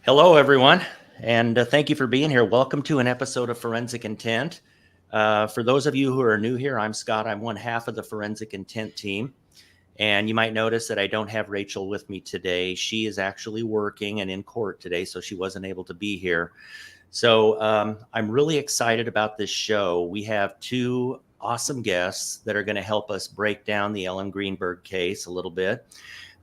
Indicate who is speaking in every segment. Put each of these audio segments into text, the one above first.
Speaker 1: Hello, everyone, and thank you for being here. Welcome to an episode of Forensic Intent. For those of you who are new here, I'm Scott. I'm one half of the Forensic Intent team. And you might notice that I don't have Rachel with me today. She is actually working and in court today, so she wasn't able to be here. So I'm really excited about this show. We have two awesome guests that are going to help us break down the Ellen Greenberg case a little bit.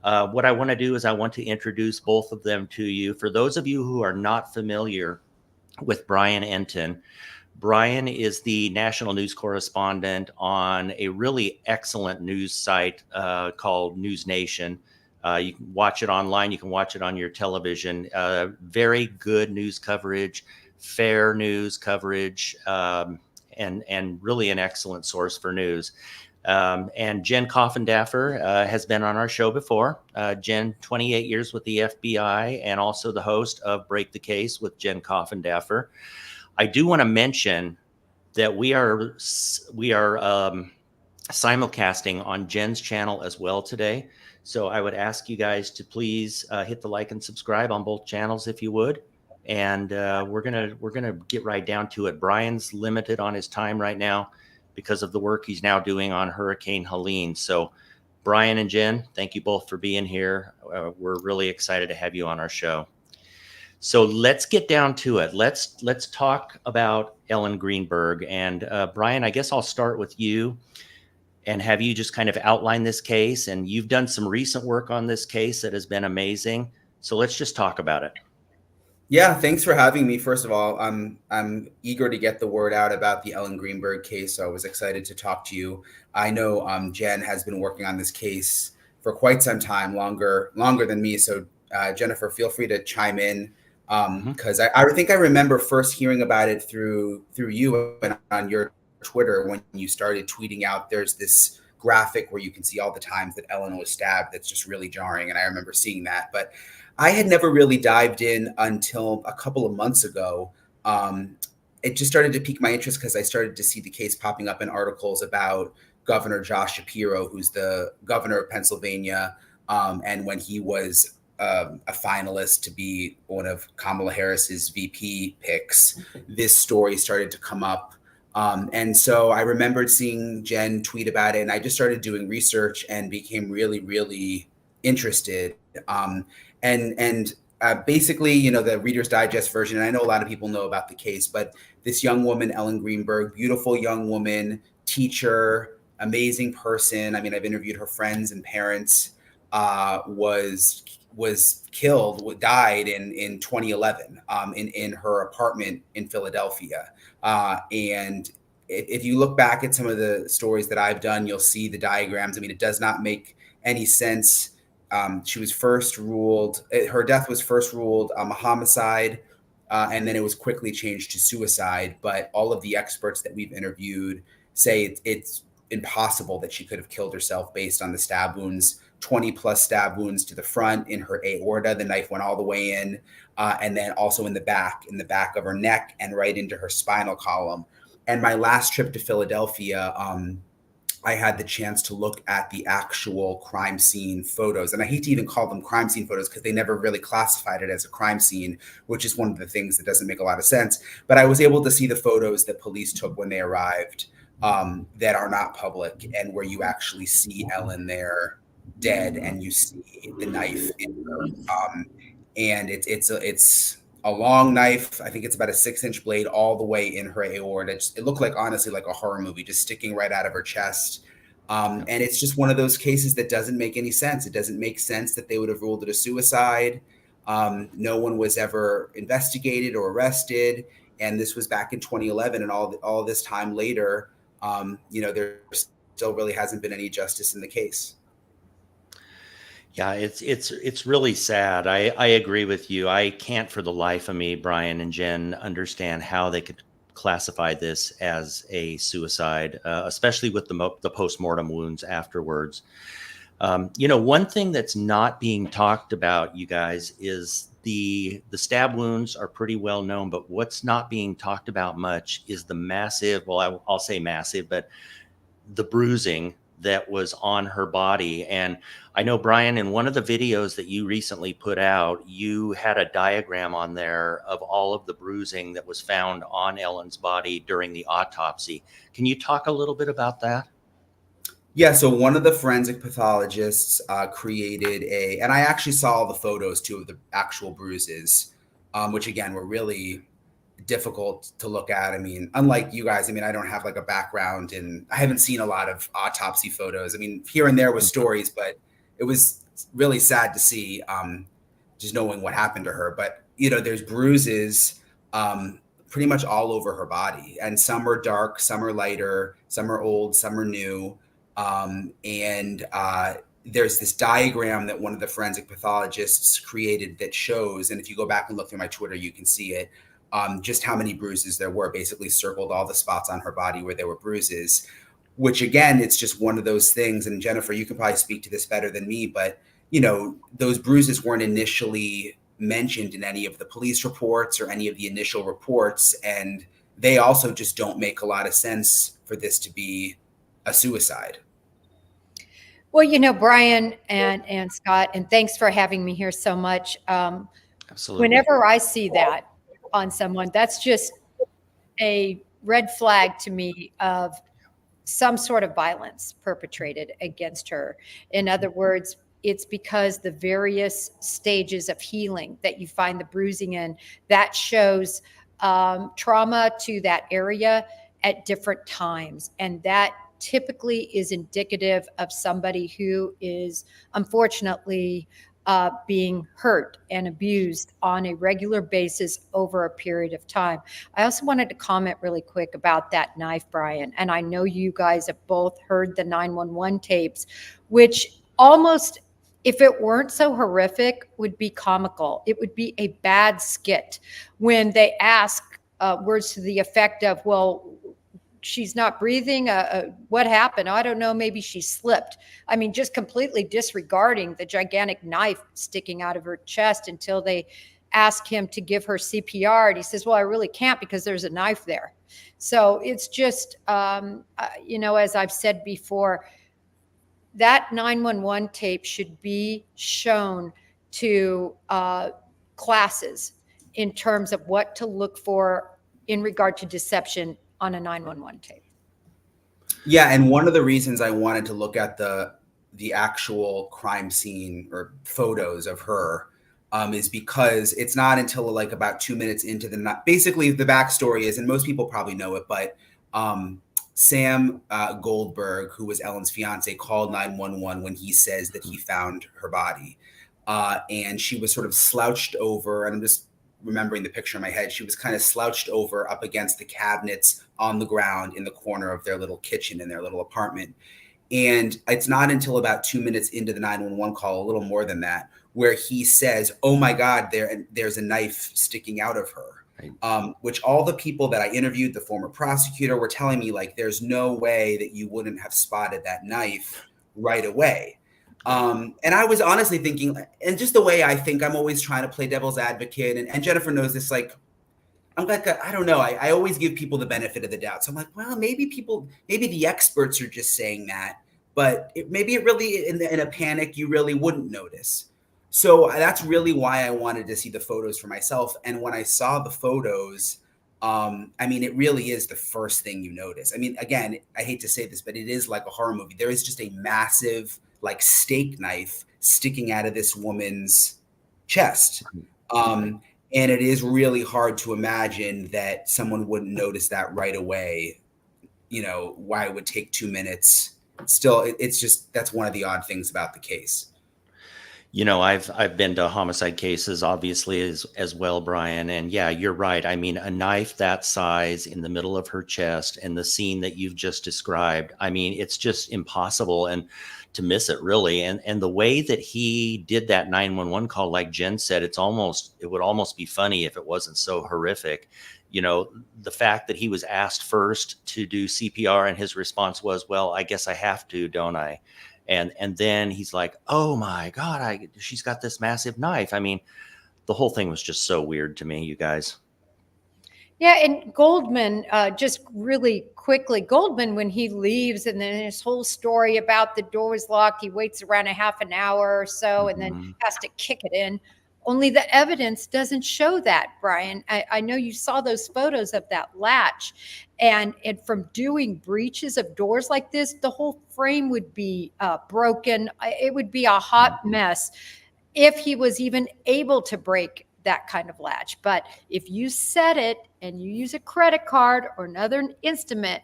Speaker 1: What I want to do is I want to introduce both of them to you. For those of you who are not familiar with Brian Entin, Brian is the national news correspondent on a really excellent news site called News Nation. You can watch it online. You can watch it on your television. Very good news coverage, fair news coverage, and really an excellent source for news. And Jen Coffindaffer has been on our show before. Jen, 28 years with the FBI and also the host of Break the Case with Jen Coffindaffer. I do want to mention that we are simulcasting on Jen's channel as well today. So I would ask you guys to please hit the like and subscribe on both channels if you would. And we're gonna get right down to it. Brian's limited on his time right now because of the work he's now doing on Hurricane Helene. So Brian and Jen, thank you both for being here. We're really excited to have you on our show. So let's get down to it. Let's talk about Ellen Greenberg. And Brian, I guess I'll start with you and have you just kind of outline this case. And you've done some recent work on this case that has been amazing. So let's just talk about it.
Speaker 2: Yeah, thanks for having me. First of all, I'm eager to get the word out about the Ellen Greenberg case. So I was excited to talk to you. I know Jen has been working on this case for quite some time, longer than me. So Jennifer, feel free to chime in. Because I think I remember first hearing about it through you and on your Twitter when you started tweeting out. There's this graphic where you can see all the times that Ellen was stabbed. That's just really jarring, and I remember seeing that. But I had never really dived in until a couple of months ago. It just started to pique my interest because I started to see the case popping up in articles about Governor Josh Shapiro, who's the governor of Pennsylvania, and when he was a finalist to be one of Kamala Harris's VP picks, this story started to come up. And so I remembered seeing Jen tweet about it, and I just started doing research and became really, really interested. Basically, the Reader's Digest version, and I know a lot of people know about the case, but this young woman, Ellen Greenberg, beautiful young woman, teacher, amazing person. I mean, I've interviewed her friends and parents, died in 2011 in her apartment in Philadelphia. And if you look back at some of the stories that I've done, you'll see the diagrams. I mean, it does not make any sense. She was first ruled, her death was first ruled a homicide, and then it was quickly changed to suicide. But all of the experts that we've interviewed say it's impossible that she could have killed herself based on the stab wounds. 20 plus stab wounds to the front in her aorta. The knife went all the way in, and then also in the back of her neck and right into her spinal column. And my last trip to Philadelphia, I had the chance to look at the actual crime scene photos. And I hate to even call them crime scene photos because they never really classified it as a crime scene, which is one of the things that doesn't make a lot of sense. But I was able to see the photos that police took when they arrived that are not public, and where you actually see Ellen there dead and you see the knife in her. And it's a long knife. I think it's about a 6-inch blade all the way in her aorta. It looked like, honestly, like a horror movie, just sticking right out of her chest. And it's just one of those cases that doesn't make any sense. It doesn't make sense that they would have ruled it a suicide. No one was ever investigated or arrested. And this was back in 2011, and all this time later, there still really hasn't been any justice in the case.
Speaker 1: Yeah, it's really sad. I agree with you. I can't for the life of me, Brian and Jen, understand how they could classify this as a suicide, especially with the postmortem wounds afterwards. One thing that's not being talked about, you guys, is the stab wounds are pretty well known, but what's not being talked about much is the massive, well, I'll say massive, but the bruising that was on her body. And I know, Brian, in one of the videos that you recently put out, you had a diagram on there of all of the bruising that was found on Ellen's body during the autopsy. Can you talk a little bit about that?
Speaker 2: Yeah, so one of the forensic pathologists created and I actually saw all the photos too of the actual bruises, which again were really difficult to look at. I mean, unlike you guys, I mean, I don't have like a background and I haven't seen a lot of autopsy photos. I mean, here and there was stories, but it was really sad to see just knowing what happened to her. But, there's bruises pretty much all over her body. And some are dark, some are lighter, some are old, some are new. And there's this diagram that one of the forensic pathologists created that shows, and if you go back and look through my Twitter, you can see it, just how many bruises there were, basically circled all the spots on her body where there were bruises, which again, it's just one of those things. And Jennifer, you can probably speak to this better than me, but those bruises weren't initially mentioned in any of the police reports or any of the initial reports. And they also just don't make a lot of sense for this to be a suicide.
Speaker 3: Well, Brian and Scott, and thanks for having me here so much.
Speaker 1: Absolutely.
Speaker 3: Whenever I see that on someone, that's just a red flag to me of some sort of violence perpetrated against her. In other words, it's because the various stages of healing that you find the bruising in, that shows trauma to that area at different times. And that typically is indicative of somebody who is unfortunately being hurt and abused on a regular basis over a period of time. I also wanted to comment really quick about that knife, Brian. And I know you guys have both heard the 911 tapes, which almost, if it weren't so horrific, would be comical. It would be a bad skit when they ask words to the effect of, well, she's not breathing. What happened? I don't know. Maybe she slipped. I mean, just completely disregarding the gigantic knife sticking out of her chest until they ask him to give her CPR. And he says, well, I really can't because there's a knife there. So it's just, as I've said before, that 911 tape should be shown to classes in terms of what to look for in regard to deception on a 911 tape.
Speaker 2: Yeah, and one of the reasons I wanted to look at the actual crime scene or photos of her is because it's not until like about 2 minutes into basically the backstory is, and most people probably know it, but Sam Goldberg, who was Ellen's fiance, called 911 when he says that he found her body. And she was sort of slouched over, and I'm just remembering the picture in my head. She was kind of slouched over up against the cabinets on the ground in the corner of their little kitchen in their little apartment. And it's not until about 2 minutes into the 911 call, a little more than that, where he says, oh my God, there's a knife sticking out of her. Right. Which all the people that I interviewed, the former prosecutor, were telling me, like, there's no way that you wouldn't have spotted that knife right away. And I was honestly thinking, and just the way I think, I'm always trying to play devil's advocate, and Jennifer knows this, like, I'm like, I don't know. I always give people the benefit of the doubt. So I'm like, well, maybe the experts are just saying that, but maybe it really, in a panic, you really wouldn't notice. So that's really why I wanted to see the photos for myself. And when I saw the photos, I mean, it really is the first thing you notice. I mean, again, I hate to say this, but it is like a horror movie. There is just a massive, like, steak knife sticking out of this woman's chest. And it is really hard to imagine that someone wouldn't notice that right away, why it would take 2 minutes. Still, it's just, that's one of the odd things about the case.
Speaker 1: I've been to homicide cases, obviously, as well, Brian. And yeah, you're right. I mean, a knife that size in the middle of her chest and the scene that you've just described, I mean, it's just impossible and to miss it, really. And the way that he did that 911 call, like Jen said, it would almost be funny if it wasn't so horrific. The fact that he was asked first to do CPR and his response was, well, I guess I have to, don't I? And then he's like, oh my God, she's got this massive knife. I mean, the whole thing was just so weird to me, you guys.
Speaker 3: Yeah, and Goldman, just really quickly, Goldman, when he leaves, and then his whole story about the door was locked, he waits around a half an hour or so, and then has to kick it in. Only the evidence doesn't show that, Brian. I know you saw those photos of that latch, and from doing breaches of doors like this, the whole frame would be broken. It would be a hot mess if he was even able to break that kind of latch. But if you set it and you use a credit card or another instrument,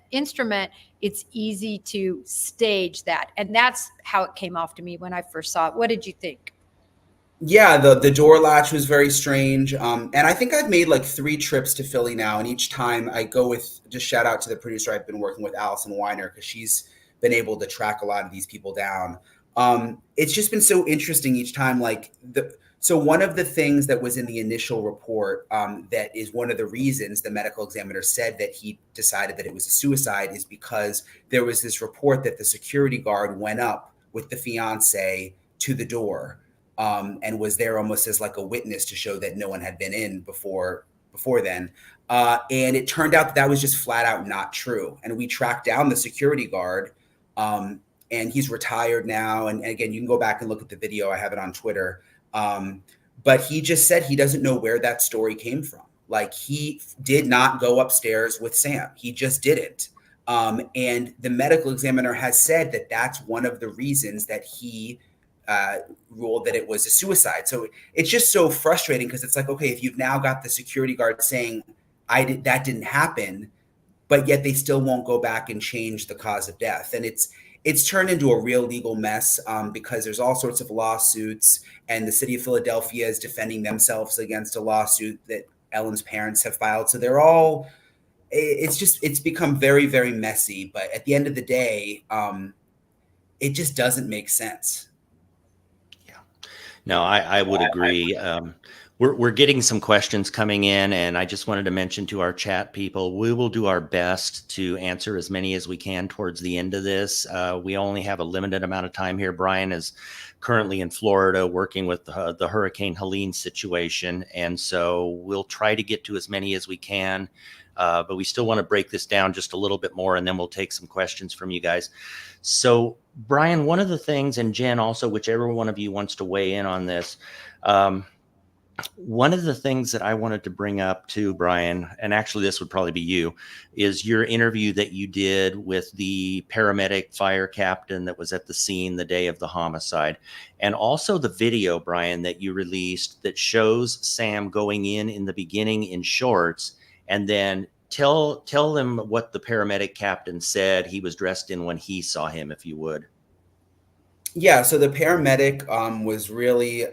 Speaker 3: it's easy to stage that. And that's how it came off to me when I first saw it. What did you think?
Speaker 2: Yeah, the door latch was very strange. And I think I've made like 3 trips to Philly now. And each time I go with, just shout out to the producer I've been working with, Allison Weiner, because she's been able to track a lot of these people down. It's just been so interesting each time. So one of the things that was in the initial report, that is one of the reasons the medical examiner said that he decided that it was a suicide, is because there was this report that the security guard went up with the fiance to the door, and was there almost as like a witness to show that no one had been in before then. And it turned out that was just flat out not true. And we tracked down the security guard, and he's retired now. And again, you can go back and look at the video. I have it on Twitter. But he just said he doesn't know where that story came from. Like, he did not go upstairs with Sam. He just didn't. And the medical examiner has said that that's one of the reasons that he ruled that it was a suicide. So it's just so frustrating, because it's like, okay, if you've now got the security guard saying that didn't happen, but yet they still won't go back and change the cause of death. And it's turned into a real legal mess, because there's all sorts of lawsuits, and the city of Philadelphia is defending themselves against a lawsuit that Ellen's parents have filed. So it's become very, very messy. But at the end of the day, it just doesn't make sense.
Speaker 1: No, I would agree. We're getting some questions coming in, and I just wanted to mention to our chat people, we will do our best to answer as many as we can towards the end of this. We only have a limited amount of time here. Brian is currently in Florida working with the Hurricane Helene situation, and so we'll try to get to as many as we can. But we still want to break this down just a little bit more, and then we'll take some questions from you guys. So, Brian, one of the things, and Jen also, whichever one of you wants to weigh in on this, one of the things that I wanted to bring up too, Brian, and actually this would probably be you, is your interview that you did with the paramedic fire captain that was at the scene the day of the homicide. And also the video, Brian, that you released that shows Sam going in the beginning in shorts, and then tell them what the paramedic captain said he was dressed in when he saw him, if you would.
Speaker 2: Yeah, so the paramedic was really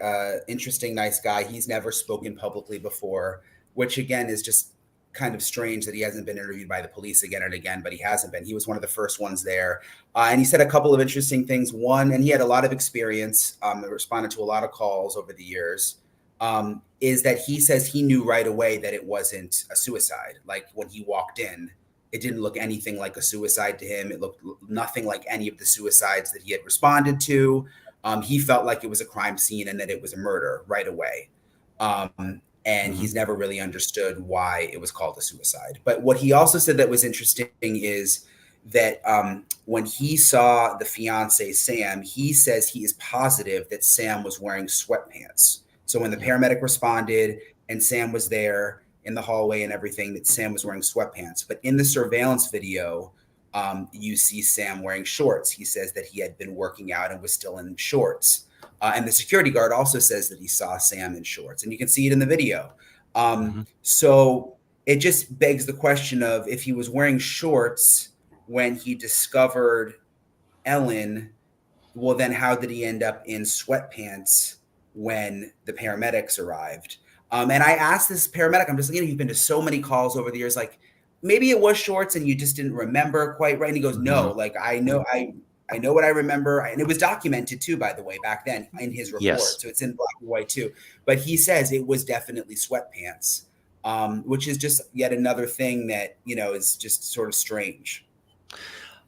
Speaker 2: interesting, nice guy. He's never spoken publicly before, which again is just kind of strange that he hasn't been interviewed by the police again and again, but he hasn't been. He was one of the first ones there. And he said a couple of interesting things. One, and he had a lot of experience, responded to a lot of calls over the years, is that he says he knew right away that it wasn't a suicide. Like, when he walked in, it didn't look anything like a suicide to him. It looked nothing like any of the suicides that he had responded to. He felt like it was a crime scene and that it was a murder right away. And he's never really understood why it was called a suicide. But what he also said that was interesting is that when he saw the fiance, Sam, he says he is positive that Sam was wearing sweatpants. So when the paramedic responded and Sam was there in the hallway and everything, that Sam was wearing sweatpants. But in the surveillance video, you see Sam wearing shorts. He says that he had been working out and was still in shorts. And the security guard also says that he saw Sam in shorts, and you can see it in the video. So it just begs the question of, if he was wearing shorts when he discovered Ellen, well, then how did he end up in sweatpants when the paramedics arrived? And I asked this paramedic, I'm just, you've been to so many calls over the years, like, maybe it was shorts and you just didn't remember quite right. And he goes, no, like, I know what I remember. And it was documented too, by the way, back then in his report. Yes. So it's in black and white too. But he says it was definitely sweatpants, which is just yet another thing that, is just sort of strange.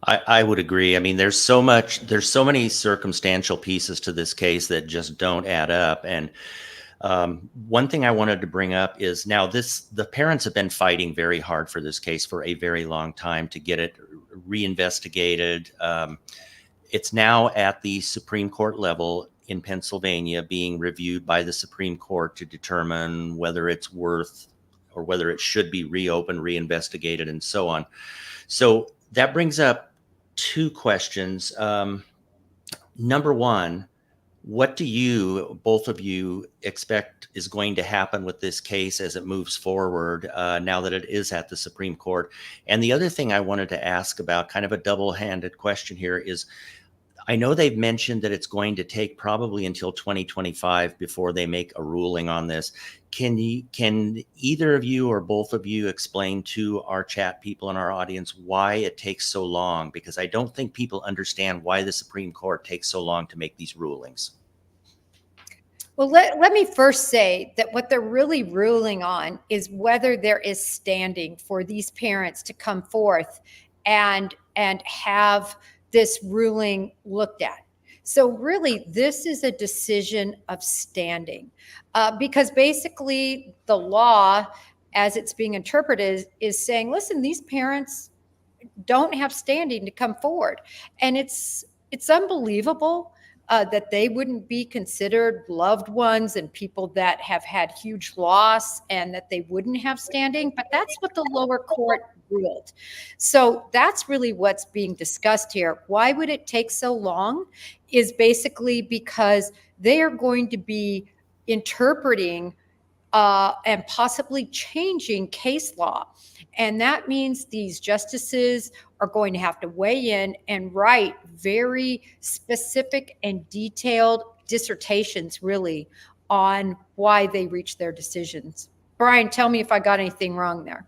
Speaker 1: I would agree. I mean, there's so many circumstantial pieces to this case that just don't add up. And One thing I wanted to bring up is now the parents have been fighting very hard for this case for a very long time to get it reinvestigated. It's now at the Supreme Court level in Pennsylvania being reviewed by the Supreme Court to determine whether it's worth or whether it should be reopened, reinvestigated, and so on. So that brings up two questions. Number one, what do you, both of you, expect is going to happen with this case as it moves forward now that it is at the Supreme Court? And the other thing I wanted to ask about, kind of a double-handed question here, is I know they've mentioned that it's going to take probably until 2025 before they make a ruling on this. Can either of you or both of you explain to our chat people in our audience why it takes so long? Because I don't think people understand why the Supreme Court takes so long to make these rulings.
Speaker 3: Well, let me first say that what they're really ruling on is whether there is standing for these parents to come forth and have this ruling looked at. So really, this is a decision of standing because basically the law, as it's being interpreted, is saying, listen, these parents don't have standing to come forward. And it's unbelievable that they wouldn't be considered loved ones and people that have had huge loss and that they wouldn't have standing. But that's what the lower court ruled. So that's really what's being discussed here. Why would it take so long? Is basically because they are going to be interpreting and possibly changing case law. And that means these justices are going to have to weigh in and write very specific and detailed dissertations, really, on why they reach their decisions. Brian, tell me if I got anything wrong there.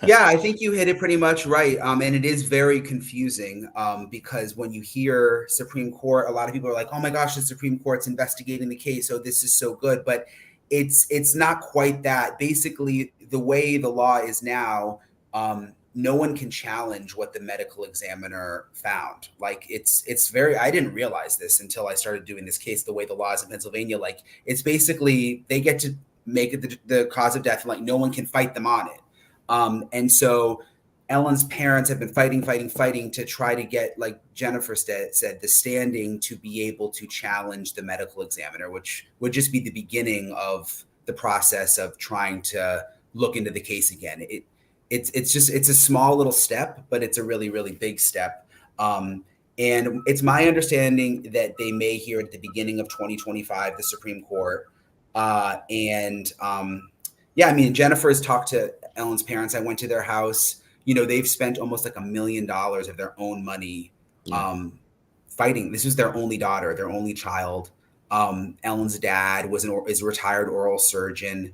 Speaker 2: Yeah, I think you hit it pretty much right. And it is very confusing because when you hear Supreme Court, a lot of people are like, oh my gosh, the Supreme Court's investigating the case. So this is so good. But it's not quite that. Basically, the way the law is now, no one can challenge what the medical examiner found. Like it's very, I didn't realize this until I started doing this case, the way the law is in Pennsylvania. Like it's basically, they get to make it the cause of death and like no one can fight them on it. And so Ellen's parents have been fighting to try to get, like Jennifer said, the standing to be able to challenge the medical examiner, which would just be the beginning of the process of trying to look into the case again. It's a small little step, but it's a really, really big step. And it's my understanding that they may hear at the beginning of 2025, the Supreme Court. Yeah, I mean, Jennifer has talked to Ellen's parents. I went to their house. You know, they've spent almost like $1 million of their own money fighting. This was their only daughter, their only child. Ellen's dad is a retired oral surgeon.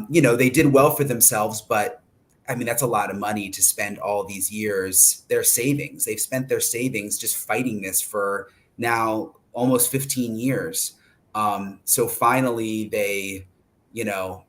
Speaker 2: You know, they did well for themselves, but I mean, that's a lot of money to spend all these years, their savings. They've spent their savings just fighting this for now almost 15 years. So finally they, you know,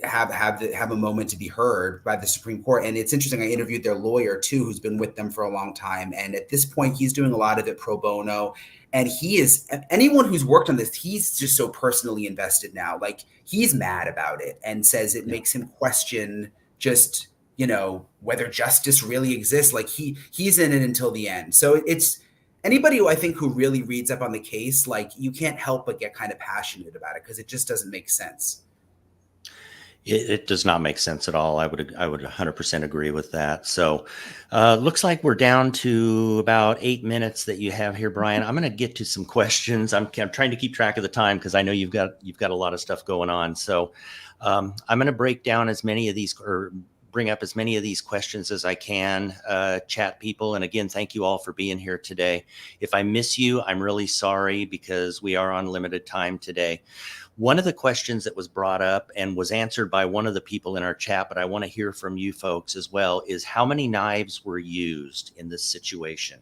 Speaker 2: have a moment to be heard by the Supreme Court. And it's interesting, I interviewed their lawyer too, who's been with them for a long time. And at this point, he's doing a lot of it pro bono. And he is, anyone who's worked on this, he's just so personally invested now. Like he's mad about it and says it makes him question just, you know, whether justice really exists. Like he's in it until the end. So it's anybody who I think who really reads up on the case, like you can't help but get kind of passionate about it because it just doesn't make sense.
Speaker 1: It does not make sense at all. I would 100% agree with that. So looks like we're down to about 8 minutes that you have here, Brian. I'm going to get to some questions. I'm trying to keep track of the time because I know you've got a lot of stuff going on. So I'm going to break down as many of these or bring up as many of these questions as I can, chat people. And again, thank you all for being here today. If I miss you, I'm really sorry because we are on limited time today. One of the questions that was brought up and was answered by one of the people in our chat, but I want to hear from you folks as well, is how many knives were used in this situation?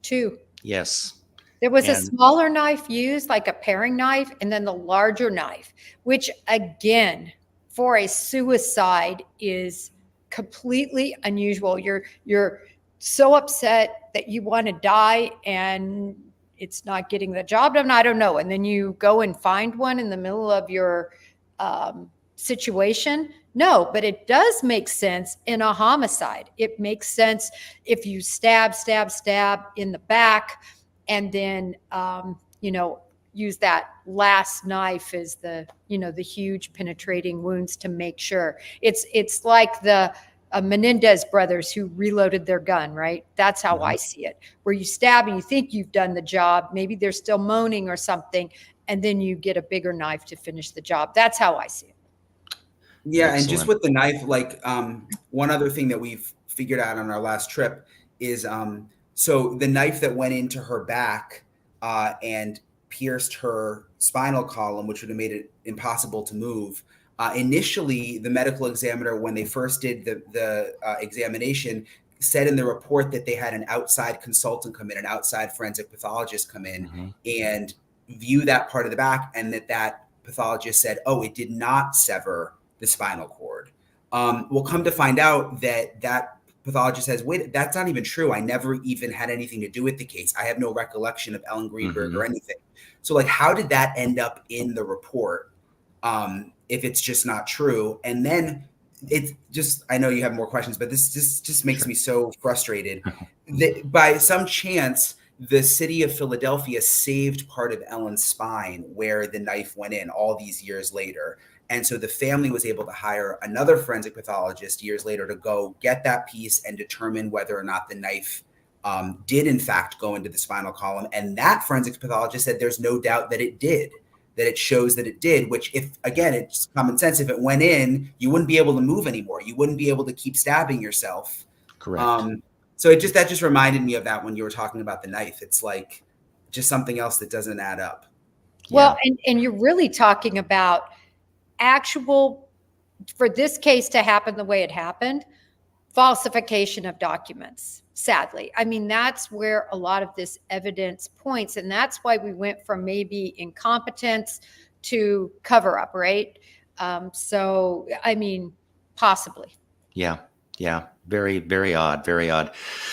Speaker 3: 2.
Speaker 1: Yes.
Speaker 3: There was a smaller knife used, like a paring knife, and then the larger knife, which again, for a suicide is completely unusual. You're so upset that you want to die and it's not getting the job done. I don't know. And then you go and find one in the middle of your situation. No, but it does make sense in a homicide. It makes sense if you stab in the back, and then, use that last knife as the huge penetrating wounds to make sure. It's like the Menendez brothers who reloaded their gun, right? That's how I see it, where you stab and you think you've done the job. Maybe they're still moaning or something, and then you get a bigger knife to finish the job. That's how I see it.
Speaker 2: Yeah.
Speaker 1: Excellent.
Speaker 2: And just with the knife, like one other thing that we've figured out on our last trip is so the knife that went into her back and pierced her spinal column, which would have made it impossible to move. Initially, the medical examiner, when they first did the examination, said in the report that they had an outside consultant come in, an outside forensic pathologist come in and view that part of the back, and that pathologist said, oh, it did not sever the spinal cord. We'll come to find out that pathologist says, wait, that's not even true. I never even had anything to do with the case. I have no recollection of Ellen Greenberg or anything. So like, how did that end up in the report if it's just not true? And then it's just, I know you have more questions, but this just makes me so frustrated that by some chance, the city of Philadelphia saved part of Ellen's spine where the knife went in all these years later. And so the family was able to hire another forensic pathologist years later to go get that piece and determine whether or not the knife did in fact go into the spinal column. And that forensic pathologist said there's no doubt that it did, that it shows that it did, which if, again, it's common sense. If it went in, you wouldn't be able to move anymore. You wouldn't be able to keep stabbing yourself.
Speaker 1: Correct.
Speaker 2: So that just reminded me of that when you were talking about the knife. It's like just something else that doesn't add up.
Speaker 3: Well, and you're really talking about actual, for this case to happen the way it happened, falsification of documents, sadly. I mean, that's where a lot of this evidence points. And that's why we went from maybe incompetence to cover up, right? So, I mean, possibly.
Speaker 1: Yeah. Very, very odd. Very odd.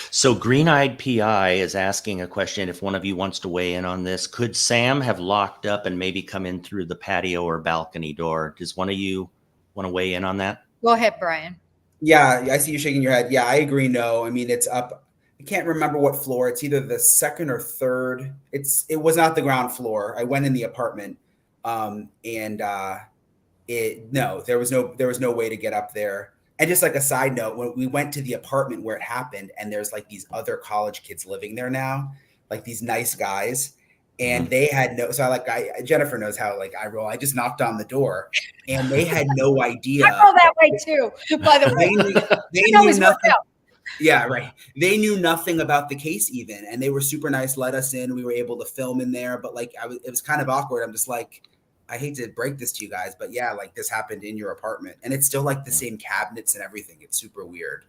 Speaker 1: So Green-Eyed PI is asking a question. If one of you wants to weigh in on this, could Sam have locked up and maybe come in through the patio or balcony door? Does one of you want to weigh in on that?
Speaker 3: Go ahead, Brian.
Speaker 2: Yeah, I see you shaking your head. Yeah, I agree. No, I mean, it's up. I can't remember what floor. It's either the second or third. It was not the ground floor. I went in the apartment, no, there was no way to get up there. And just like a side note, when we went to the apartment where it happened, and there's like these other college kids living there now, like these nice guys, and they had Jennifer knows how like I roll. I just knocked on the door, and they had no idea.
Speaker 3: I roll that way too, by the way.
Speaker 2: They knew nothing. Yeah, right. They knew nothing about the case even, and they were super nice. Let us in. We were able to film in there, but like it was kind of awkward. I'm just like, I hate to break this to you guys, but yeah, like this happened in your apartment, and it's still like the same cabinets and everything. It's super weird.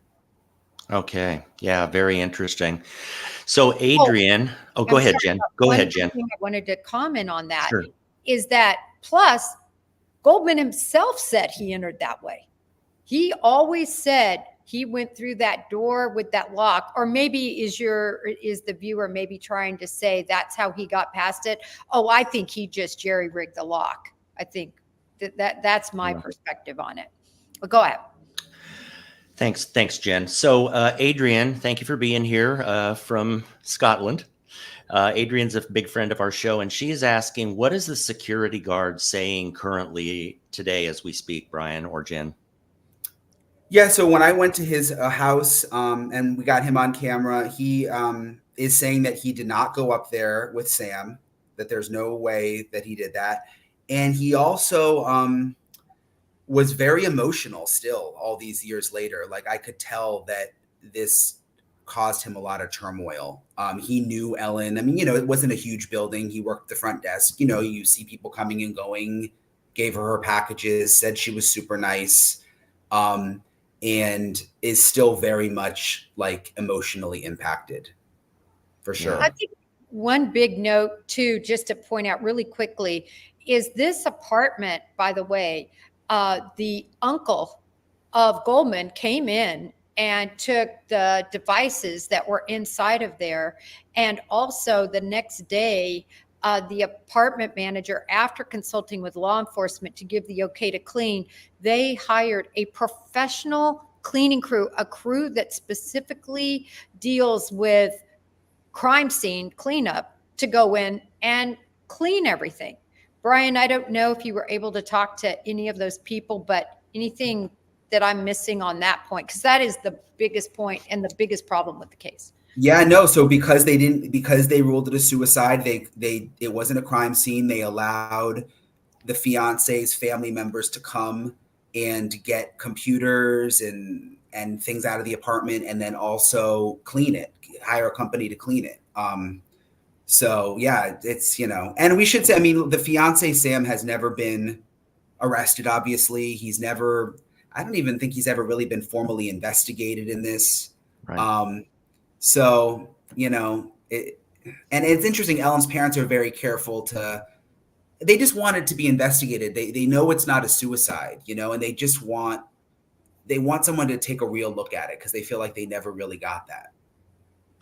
Speaker 1: Okay. Yeah. Very interesting. So Adrian, go ahead, Jen. Go ahead, Jen.
Speaker 3: I wanted to comment on that.
Speaker 1: Sure.
Speaker 3: Is that plus Goldman himself said he entered that way. He always said he went through that door with that lock, or maybe is the viewer maybe trying to say that's how he got past it? Oh, I think he just jerry-rigged the lock. I think that's my perspective on it. But go ahead.
Speaker 1: Thanks, Jen. So Adrian, thank you for being here from Scotland. Adrian's a big friend of our show, and she's asking, what is the security guard saying currently today as we speak, Brian or Jen?
Speaker 2: Yeah, so when I went to his house and we got him on camera, he is saying that he did not go up there with Sam, that there's no way that he did that. And he also was very emotional still all these years later. Like I could tell that this caused him a lot of turmoil. He knew Ellen. I mean, it wasn't a huge building. He worked the front desk. You see people coming and going, gave her packages, said she was super nice. And is still very much like emotionally impacted for sure.
Speaker 3: I think one big note too, just to point out really quickly, is this apartment, by the way, the uncle of Goldman came in and took the devices that were inside of there. And also the next day, the apartment manager, after consulting with law enforcement to give the okay to clean, they hired a professional cleaning crew, a crew that specifically deals with crime scene cleanup, to go in and clean everything. Brian, I don't know if you were able to talk to any of those people, but anything that I'm missing on that point, because that is the biggest point and the biggest problem with the case.
Speaker 2: Yeah, no. So because they ruled it a suicide, it wasn't a crime scene. They allowed the fiance's family members to come and get computers and things out of the apartment, and then also clean it, hire a company to clean it. So yeah, it's, and we should say, I mean, the fiance, Sam, has never been arrested. Obviously, I don't even think he's ever really been formally investigated in this.
Speaker 1: Right.
Speaker 2: So, and it's interesting. Ellen's parents are very careful they just want it to be investigated. They know it's not a suicide, and they want someone to take a real look at it, because they feel like they never really got that.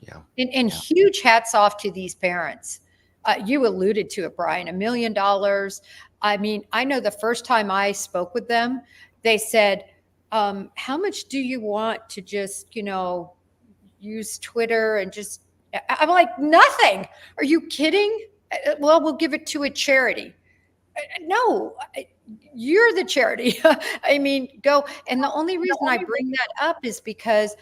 Speaker 1: Yeah.
Speaker 3: And huge hats off to these parents. You alluded to it, Brian, $1 million. I mean, I know the first time I spoke with them, they said, how much do you want to just, use Twitter and just, I'm like, nothing. Are you kidding? Well, we'll give it to a charity. No, you're the charity. I mean, go. And the only reason I bring that up is because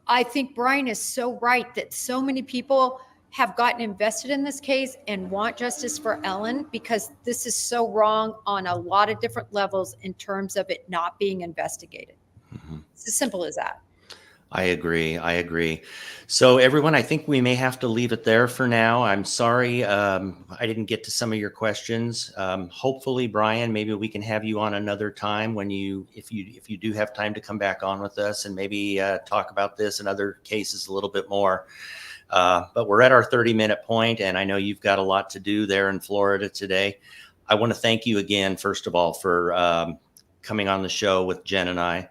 Speaker 3: I think Brian is so right that so many people have gotten invested in this case and want justice for Ellen, because this is so wrong on a lot of different levels in terms of it not being investigated.
Speaker 1: Mm-hmm.
Speaker 3: It's as simple as that.
Speaker 1: I agree. So everyone, I think we may have to leave it there for now. I'm sorry I didn't get to some of your questions. Hopefully, Brian, maybe we can have you on another time if you do have time to come back on with us and maybe talk about this and other cases a little bit more. But we're at our 30-minute point, and I know you've got a lot to do there in Florida today. I want to thank you again, first of all, for coming on the show with Jen and I.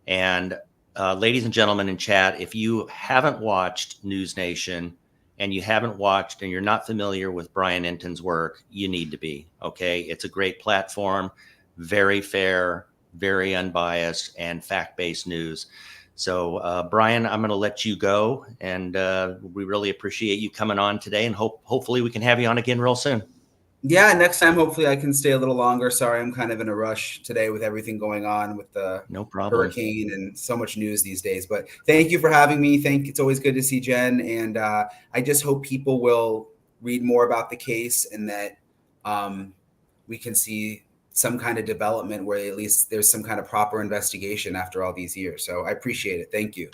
Speaker 1: And ladies and gentlemen in chat, if you haven't watched News Nation and you're not familiar with Brian Entin's work, you need to be, okay? It's a great platform, very fair, very unbiased, and fact-based news. So, Brian, I'm going to let you go, and we really appreciate you coming on today, and hopefully we can have you on again real soon.
Speaker 2: Yeah, next time, hopefully I can stay a little longer. Sorry, I'm kind of in a rush today with everything going on with the hurricane and so much news these days. But thank you for having me. It's always good to see Jen. And I just hope people will read more about the case, and that we can see some kind of development where at least there's some kind of proper investigation after all these years. So I appreciate it. Thank you.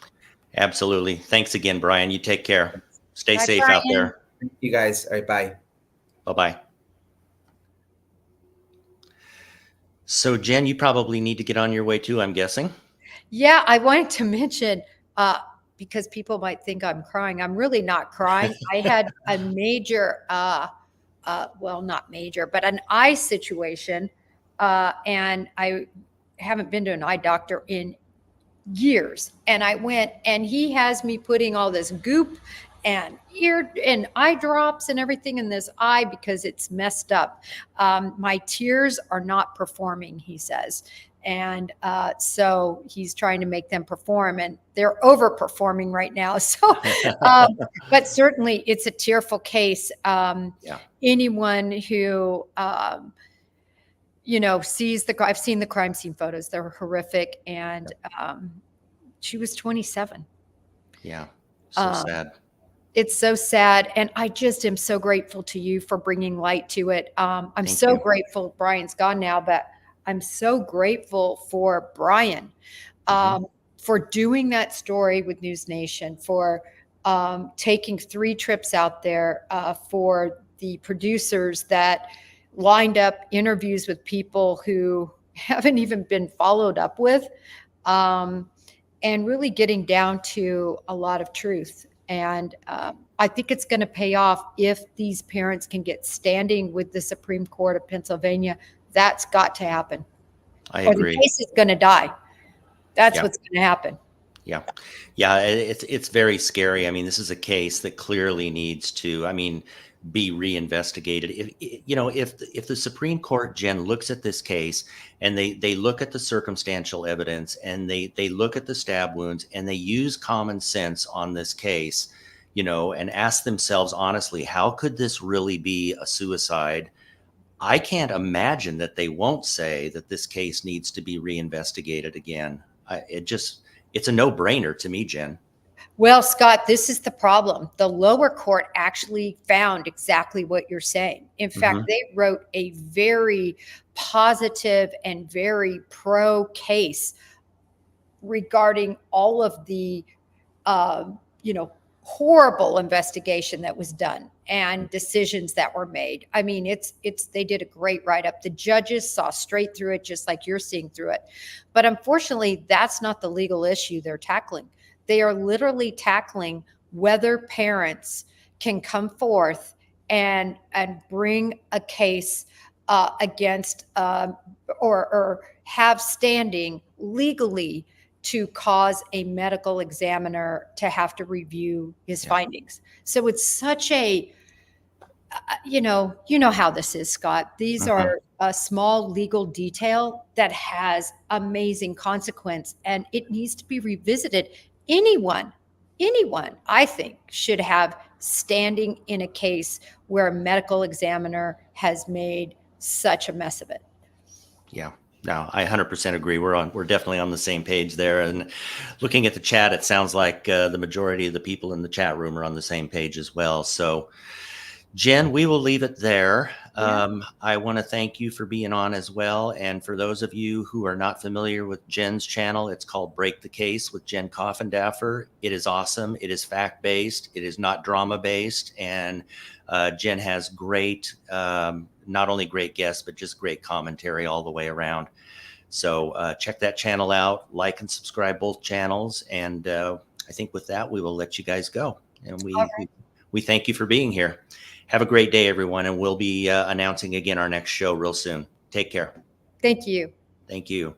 Speaker 1: Absolutely. Thanks again, Brian. You take care. Stay
Speaker 3: Bye,
Speaker 1: safe
Speaker 3: Brian.
Speaker 1: out there.
Speaker 2: Thank you guys. All right, bye.
Speaker 1: Bye-bye. So, Jen, you probably need to get on your way too, I'm guessing.
Speaker 3: Yeah, I wanted to mention, because people might think I'm crying. I'm really not crying. I had a major, well, not major, but an eye situation. And I haven't been to an eye doctor in years. And I went, and he has me putting all this goop and ear and eye drops and everything in this eye because it's messed up. My tears are not performing, he says. And so he's trying to make them perform, and they're overperforming right now. So, but certainly it's a tearful case. Anyone who, sees I've seen the crime scene photos. They're horrific. And she was 27.
Speaker 1: Yeah. So sad.
Speaker 3: It's so sad. And I just am so grateful to you for bringing light to it. I'm
Speaker 1: Thank
Speaker 3: so
Speaker 1: you.
Speaker 3: grateful. Brian's gone now, but I'm so grateful for Brian for doing that story with News Nation, for taking 3 trips out there, for the producers that lined up interviews with people who haven't even been followed up with, and really getting down to a lot of truth. And I think it's going to pay off if these parents can get standing with the Supreme Court of Pennsylvania. That's got to happen.
Speaker 1: I agree.
Speaker 3: Or the case is going to die. That's what's going to happen.
Speaker 1: Yeah. Yeah. It's very scary. I mean, this is a case that clearly needs to, I mean, be reinvestigated. If the Supreme Court, Jen, looks at this case and they look at the circumstantial evidence and they look at the stab wounds and they use common sense on this case, and ask themselves honestly, how could this really be a suicide? I can't imagine that they won't say that this case needs to be reinvestigated again. It's a no-brainer to me, Jen.
Speaker 3: Well, Scott, this is the problem. The lower court actually found exactly what you're saying. In fact, they wrote a very positive and very pro case regarding all of the, horrible investigation that was done and decisions that were made. I mean, they did a great write-up. The judges saw straight through it, just like you're seeing through it. But unfortunately, that's not the legal issue they're tackling. They are literally tackling whether parents can come forth and bring a case against or have standing legally to cause a medical examiner to have to review his findings. So it's such a, you know how this is, Scott. These are a small legal detail that has amazing consequence, and it needs to be revisited. Anyone, I think, should have standing in a case where a medical examiner has made such a mess of it.
Speaker 1: Yeah. No, I 100% agree. We're definitely on the same page there. And looking at the chat, it sounds like the majority of the people in the chat room are on the same page as well. So, Jen, we will leave it there. I want to thank you for being on as well. And for those of you who are not familiar with Jen's channel, it's called Break the Case with Jen Coffindaffer. It is awesome. It is fact-based. It is not drama-based. And Jen has great, not only great guests, but just great commentary all the way around. So check that channel out, like and subscribe both channels. And I think with that, we will let you guys go. And we thank you for being here. Have a great day, everyone. And we'll be announcing again our next show real soon. Take care.
Speaker 3: Thank you.
Speaker 1: Thank you.